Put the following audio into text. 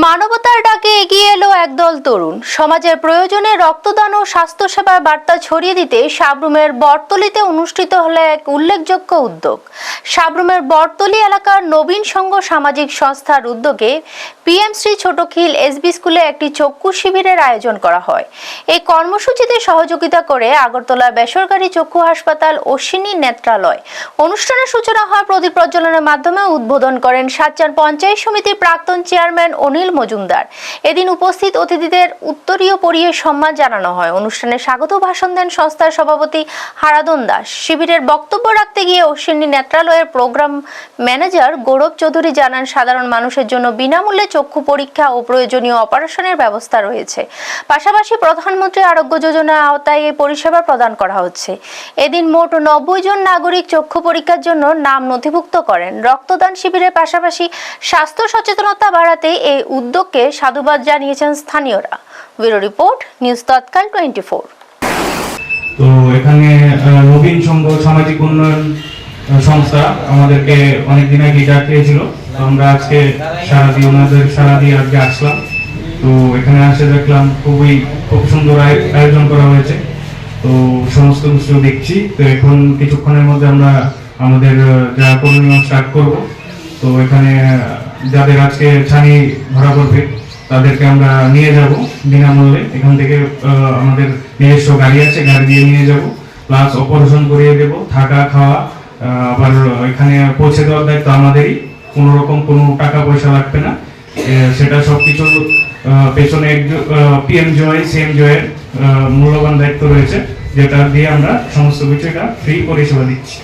মানবতার ডাকে এগিয়ে এলো একদল তরুণ। সমাজের প্রয়োজনে রক্তদান ও স্বাস্থ্যসেবার বার্তা ছড়িয়ে দিতে সাবরুমের বটতলীতে অনুষ্ঠিত হলো এক উল্লেখযোগ্য উদ্যোগ। সাবরুমের বটতলী এলাকার নবীন সংঘ সামাজিক সংস্থার উদ্যোগে পিএমসি ছোটখিল এসবি স্কুলে একটি চক্ষু শিবিরের আয়োজন করা হয়। এই কর্মসূচিতে সহযোগিতা করে আগরতলা বেসরকারি চক্ষু হাসপাতাল অশ্বিনী নেত্রালয়। অনুষ্ঠানের সূচনা হয় প্রদীপ প্রজ্বলনের মাধ্যমে। উদ্বোধন করেন সাতচার পঞ্চায়েত সমিতির প্রাক্তন চেয়ারম্যান অনিল মজুমদার। এদিন উপস্থিত অতিথিদের উত্তরীয় পরিয়ে সম্মান জানানো হয়। অনুষ্ঠানে স্বাগত ভাষণ দেন সংস্থার সভাপতি হারাদন দাস। শিবিরের বক্তব্য রাখতে গিয়ে অশ্বিনী নেত্রালয়ের প্রোগ্রাম ম্যানেজার গৌরব চৌধুরী জানান, সাধারণ মানুষের জন্য বিনামূল্যে চক্ষু পরীক্ষা ও প্রয়োজনীয় অপারেশনের ব্যবস্থা রয়েছে। পাশাপাশি প্রধানমন্ত্রী আরোগ্য যোজনার আওতায় এই পরিষেবা প্রদান করা হচ্ছে। এদিন মোট 90 জন নাগরিক চক্ষু পরীক্ষার জন্য নাম নথিভুক্ত করেন। রক্তদান শিবিরের পাশাপাশি স্বাস্থ্য সচেতনতা বাড়াতে এই উদ্যোগকে সাধুবাদ জানিয়েছেন স্থানীয়রা। ব্যুরো রিপোর্ট, নিউজ তৎকাল 24। তো এখানে নবীন সংঘ সামাজিক উন্নয়ন সংস্থা আমাদেরকে অনেকদিন আগে ডাকিয়েছিল। তো আমরা আজকে ওনাদের সারা দিয়ে আজকে আসলাম। তো এখানে আসে দেখলাম খুব সুন্দর আয়োজন করা হয়েছে। তো সমস্ত কিছু দেখছি। তো এখন কিছুক্ষণের মধ্যে আমরা আমাদের যা করণীয় স্টার্ট করব। তো এখানে যাদের আজকে ছানি ধরা পড়বে তাদেরকে আমরা নিয়ে যাব বিনামূল্যে। এখান থেকে আমাদের নিজস্ব গাড়ি আছে, গাড়ি দিয়ে নিয়ে যাব, প্লাস অপারেশন করিয়ে দেব, থাকা খাওয়া আবার এখানে পৌঁছে দেওয়ার দায়িত্ব আমাদেরই। কোনো রকম কোনো টাকা পয়সা লাগবে না। সেটা সবকিছু পেছনে পিএম জয় সিএম জয়ের মূল্যবান দায়িত্ব রয়েছে, যেটা দিয়ে আমরা সমস্ত কিছু এটা ফ্রি পরিষেবা দিচ্ছি।